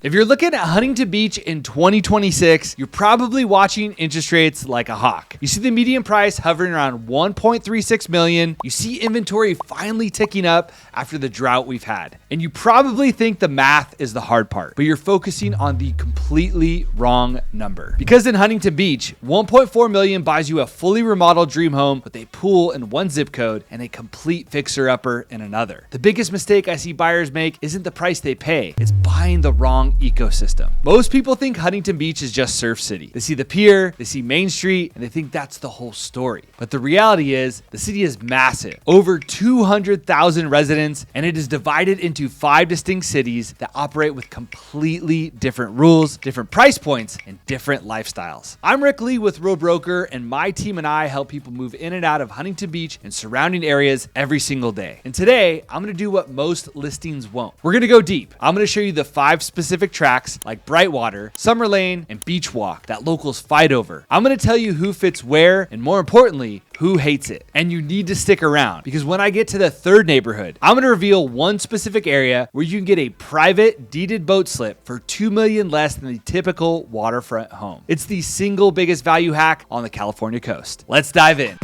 If you're looking at Huntington Beach in 2026, you're probably watching interest rates like a hawk. You see the median price hovering around 1.36 million. You see inventory finally ticking up after the drought we've had. And you probably think the math is the hard part, but you're focusing on the completely wrong number. Because in Huntington Beach, 1.4 million buys you a fully remodeled dream home with a pool in one zip code and a complete fixer-upper in another. The biggest mistake I see buyers make isn't the price they pay, it's buying the wrong ecosystem. Most people think Huntington Beach is just Surf City. They see the pier, they see Main Street, and they think that's the whole story. But the reality is, the city is massive. Over 200,000 residents, and it is divided into 5 distinct cities that operate with completely different rules, different price points, and different lifestyles. I'm Rick Lee with Real Broker, and my team and I help people move in and out of Huntington Beach and surrounding areas every single day. And today, I'm going to do what most listings won't. We're going to go deep. I'm going to show you the 5 specific tracks like Brightwater, Summerlane, and Beachwalk that locals fight over. I'm going to tell you who fits where, and more importantly, who hates it. And you need to stick around because when I get to the third neighborhood, I'm going to reveal one specific area where you can get a private deeded boat slip for $2 million less than the typical waterfront home. It's the single biggest value hack on the California coast. Let's dive in.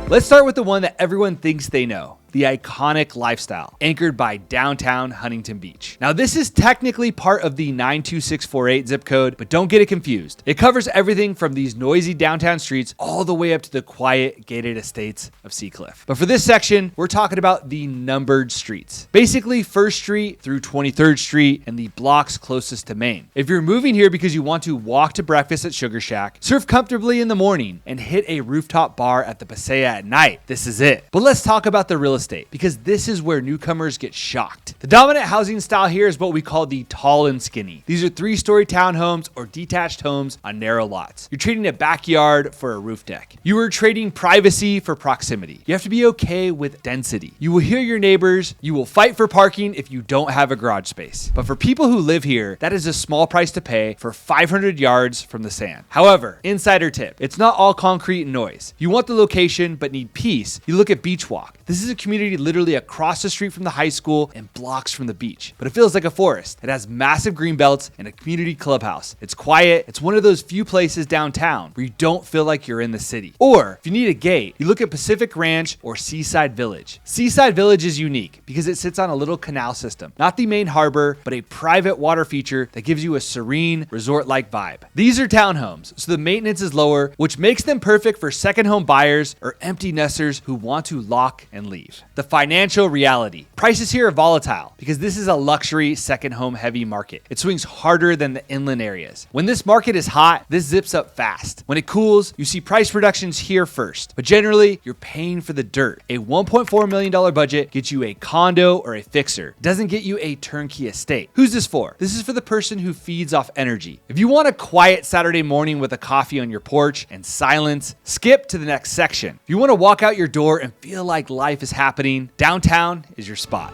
Let's start with the one that everyone thinks they know. The iconic lifestyle, anchored by downtown Huntington Beach. Now, this is technically part of the 92648 zip code, but don't get it confused. It covers everything from these noisy downtown streets all the way up to the quiet gated estates of Seacliff. But for this section, we're talking about the numbered streets. Basically, 1st Street through 23rd Street and the blocks closest to Main. If you're moving here because you want to walk to breakfast at Sugar Shack, surf comfortably in the morning, and hit a rooftop bar at the Pasea at night, this is it. But let's talk about the real estate, because this is where newcomers get shocked. The dominant housing style here is what we call the tall and skinny. These are 3-story townhomes or detached homes on narrow lots. You're trading a backyard for a roof deck. You are trading privacy for proximity. You have to be okay with density. You will hear your neighbors. You will fight for parking if you don't have a garage space. But for people who live here, that is a small price to pay for 500 yards from the sand. However, insider tip, it's not all concrete and noise. You want the location but need peace. You look at Beachwalk. This is a community literally across the street from the high school and blocks from the beach, but it feels like a forest. It has massive green belts and a community clubhouse. It's quiet. It's one of those few places downtown where you don't feel like you're in the city. Or if you need a gate, you look at Pacific Ranch or Seaside Village. Seaside Village is unique because it sits on a little canal system, not the main harbor, but a private water feature that gives you a serene resort-like vibe. These are townhomes, so the maintenance is lower, which makes them perfect for second home buyers or empty nesters who want to lock and leave. The financial reality. Prices here are volatile because this is a luxury second home heavy market. It swings harder than the inland areas. When this market is hot, this zips up fast. When it cools, you see price reductions here first. But generally, you're paying for the dirt. A $1.4 million budget gets you a condo or a fixer. It doesn't get you a turnkey estate. Who's this for? This is for the person who feeds off energy. If you want a quiet Saturday morning with a coffee on your porch and silence, skip to the next section. If you want to walk out your door and feel like life is happening, downtown is your spot.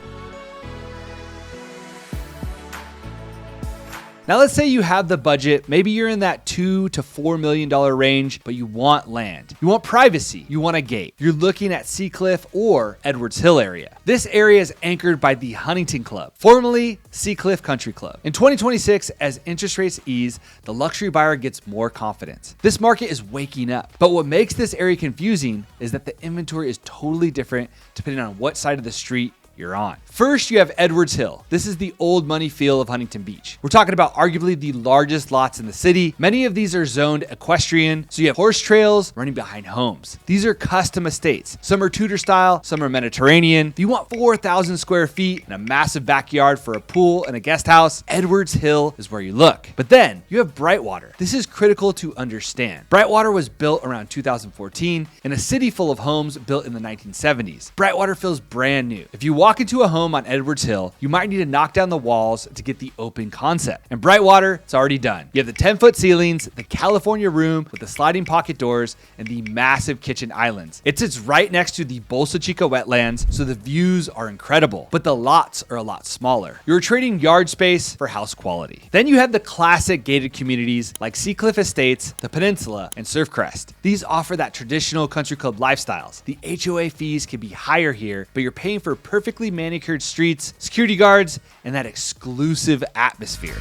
Now let's say you have the budget, maybe you're in that $2 to $4 million range, but you want land. You want privacy. You want a gate. You're looking at Seacliff or Edwards Hill area. This area is anchored by the Huntington Club, formerly Seacliff Country Club. In 2026, as interest rates ease, the luxury buyer gets more confidence. This market is waking up. But what makes this area confusing is that the inventory is totally different depending on what side of the street you're on. First, you have Edwards Hill. This is the old money feel of Huntington Beach. We're talking about arguably the largest lots in the city. Many of these are zoned equestrian, so you have horse trails running behind homes. These are custom estates. Some are Tudor style, some are Mediterranean. If you want 4,000 square feet and a massive backyard for a pool and a guest house, Edwards Hill is where you look. But then you have Brightwater. This is critical to understand. Brightwater was built around 2014 in a city full of homes built in the 1970s. Brightwater feels brand new. If you walk into a home on Edwards Hill, you might need to knock down the walls to get the open concept. And Brightwater, it's already done. You have the 10-foot ceilings, the California room with the sliding pocket doors, and the massive kitchen islands. It sits right next to the Bolsa Chica wetlands, so the views are incredible, but the lots are a lot smaller. You're trading yard space for house quality. Then you have the classic gated communities like Seacliff Estates, the Peninsula, and Surfcrest. These offer that traditional country club lifestyles. The HOA fees can be higher here, but you're paying for perfect perfectly manicured streets, security guards, and that exclusive atmosphere.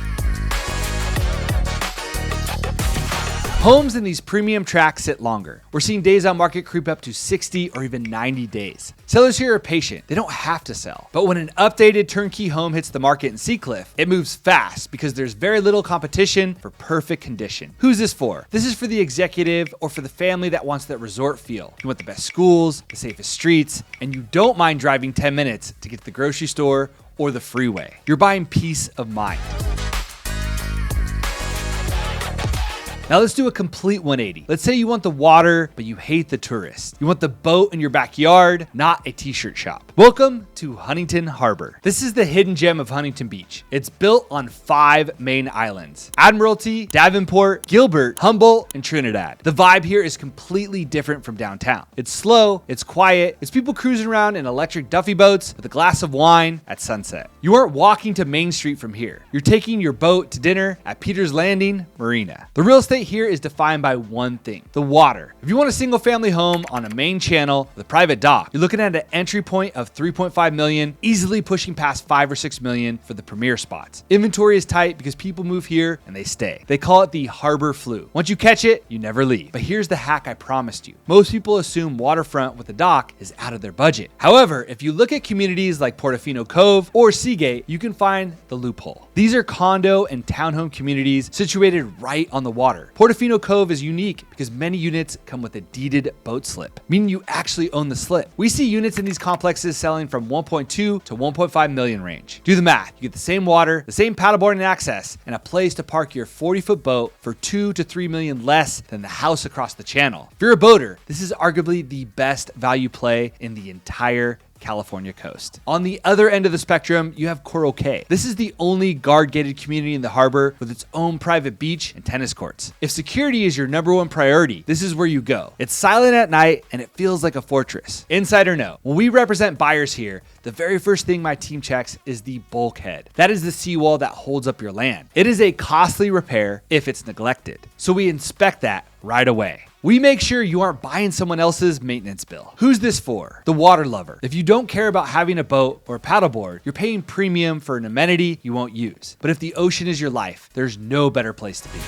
Homes in these premium tracts sit longer. We're seeing days on market creep up to 60 or even 90 days. Sellers here are patient. They don't have to sell. But when an updated turnkey home hits the market in Seacliff, it moves fast because there's very little competition for perfect condition. Who's this for? This is for the executive or for the family that wants that resort feel. You want the best schools, the safest streets, and you don't mind driving 10 minutes to get to the grocery store or the freeway. You're buying peace of mind. Now let's do a complete 180. Let's say you want the water, but you hate the tourists. You want the boat in your backyard, not a t-shirt shop. Welcome to Huntington Harbour. This is the hidden gem of Huntington Beach. It's built on 5 main islands: Admiralty, Davenport, Gilbert, Humboldt, and Trinidad. The vibe here is completely different from downtown. It's slow, it's quiet, it's people cruising around in electric Duffy boats with a glass of wine at sunset. You aren't walking to Main Street from here. You're taking your boat to dinner at Peter's Landing Marina. The real estate here is defined by one thing: the water. If you want a single family home on a main channel with a private dock, you're looking at an entry point of $3.5 million, easily pushing past $5 or $6 million for the premier spots. Inventory is tight because people move here and they stay. They call it the Harbour flu. Once you catch it, you never leave. But here's the hack I promised you. Most people assume waterfront with a dock is out of their budget. However, if you look at communities like Portofino Cove or Seagate, you can find the loophole. These are condo and townhome communities situated right on the water. Portofino Cove is unique because many units come with a deeded boat slip, meaning you actually own the slip. We see units in these complexes selling from 1.2 to 1.5 million range. Do the math. You get the same water, the same paddleboarding access, and a place to park your 40-foot boat for 2 to 3 million less than the house across the channel. If you're a boater, this is arguably the best value play in the entire California coast. On the other end of the spectrum, you have Coral Cay. This is the only guard-gated community in the harbor with its own private beach and tennis courts. If security is your number one priority, this is where you go. It's silent at night and it feels like a fortress. Insider note: when we represent buyers here, the very first thing my team checks is the bulkhead. That is the seawall that holds up your land. It is a costly repair if it's neglected, so we inspect that right away. We make sure you aren't buying someone else's maintenance bill. Who's this for? The water lover. If you don't care about having a boat or a paddleboard, you're paying premium for an amenity you won't use. But if the ocean is your life, there's no better place to be.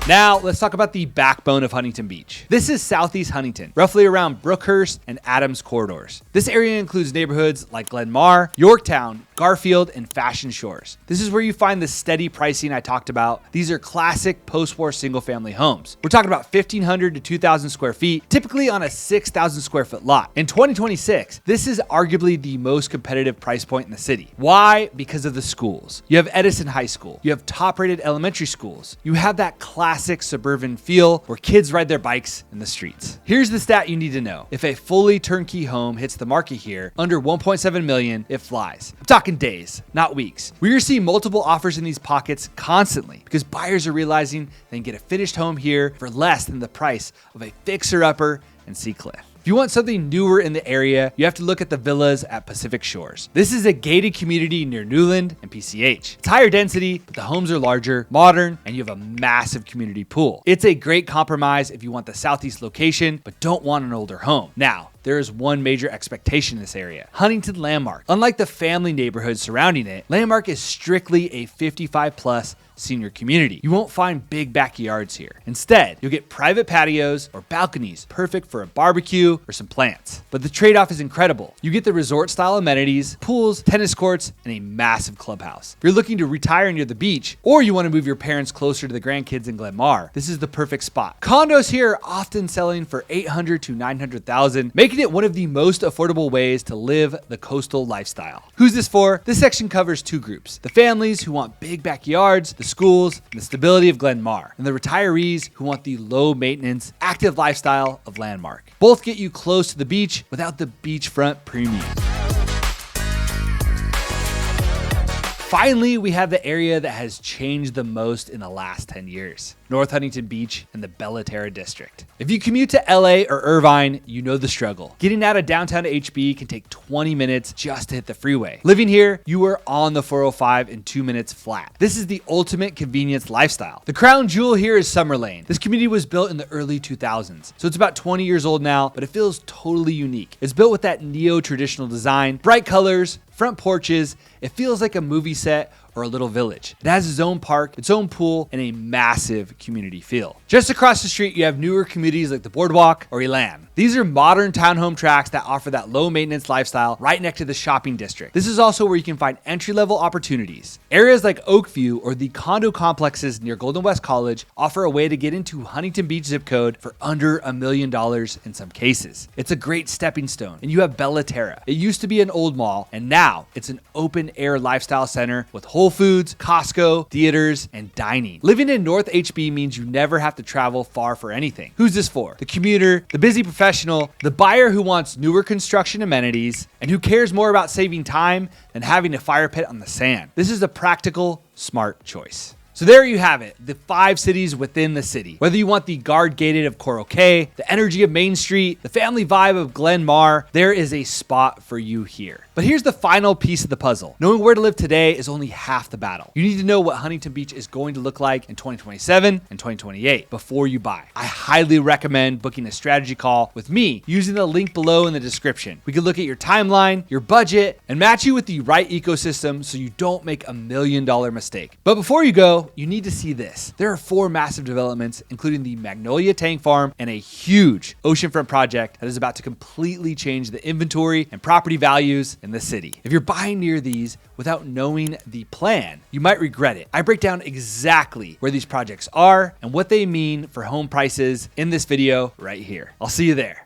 Now, let's talk about the backbone of Huntington Beach. This is Southeast Huntington, roughly around Brookhurst and Adams corridors. This area includes neighborhoods like Glen, Yorktown, Garfield, and Fashion Shores. This is where you find the steady pricing I talked about. These are classic post-war single-family homes. We're talking about 1,500 to 2,000 square feet, typically on a 6,000 square foot lot. In 2026, this is arguably the most competitive price point in the city. Why? Because of the schools. You have Edison High School. You have top-rated elementary schools. You have that classic suburban feel where kids ride their bikes in the streets. Here's the stat you need to know. If a fully turnkey home hits the market here under 1.7 million, it flies. I'm talking days, not weeks. We are seeing multiple offers in these pockets constantly because buyers are realizing they can get a finished home here for less than the price of a fixer-upper in Seacliff. If you want something newer in the area, you have to look at the villas at Pacific Shores. This is a gated community near Newland and PCH. It's higher density, but the homes are larger, modern, and you have a massive community pool. It's a great compromise if you want the southeast location, but don't want an older home. Now, there is one major expectation in this area: Huntington Landmark. Unlike the family neighborhoods surrounding it, Landmark is strictly a 55+ senior community. You won't find big backyards here. Instead, you'll get private patios or balconies, perfect for a barbecue or some plants. But the trade-off is incredible. You get the resort-style amenities, pools, tennis courts, and a massive clubhouse. If you're looking to retire near the beach, or you want to move your parents closer to the grandkids in Glen, this is the perfect spot. Condos here are often selling for $800,000 to $900,000, making it one of the most affordable ways to live the coastal lifestyle. Who's this for? This section covers two groups: the families who want big backyards, the schools, and the stability of Glen, and the retirees who want the low maintenance, active lifestyle of Landmark. Both get you close to the beach without the beachfront premium. Finally, we have the area that has changed the most in the last 10 years. North Huntington Beach and the Terra district. If you commute to LA or Irvine, you know the struggle. Getting out of downtown to HB can take 20 minutes just to hit the freeway. Living here, you are on the 405 in 2 minutes flat. This is the ultimate convenience lifestyle. The crown jewel here is Summerlane. This community was built in the early 2000s, so it's about 20 years old now, but it feels totally unique. It's built with that neo-traditional design, bright colors, front porches. It feels like a movie set or a little village. It has its own park, its own pool, and a massive community feel. Just across the street, you have newer communities like the Boardwalk or Elan. These are modern townhome tracks that offer that low maintenance lifestyle right next to the shopping district. This is also where you can find entry-level opportunities. Areas like Oakview or the condo complexes near Golden West College offer a way to get into Huntington Beach zip code for under $1 million in some cases. It's a great stepping stone. And you have Terra. It used to be an old mall, and now it's an open-air lifestyle center with Whole Foods, Costco, theaters, and dining. Living in North HB means you never have to travel far for anything. Who's this for? The commuter, the busy professional, the buyer who wants newer construction amenities, and who cares more about saving time than having a fire pit on the sand. This is a practical, smart choice. So there you have it, the 5 cities within the city. Whether you want the guard gated of Coral Cay, the energy of Main Street, the family vibe of Glen, there is a spot for you here. But here's the final piece of the puzzle. Knowing where to live today is only half the battle. You need to know what Huntington Beach is going to look like in 2027 and 2028 before you buy. I highly recommend booking a strategy call with me using the link below in the description. We can look at your timeline, your budget, and match you with the right ecosystem so you don't make $1 million mistake. But before you go, you need to see this. There are 4 massive developments, including the Magnolia Tank Farm and a huge oceanfront project that is about to completely change the inventory and property values in the city. If you're buying near these without knowing the plan, you might regret it. I break down exactly where these projects are and what they mean for home prices in this video right here. I'll see you there.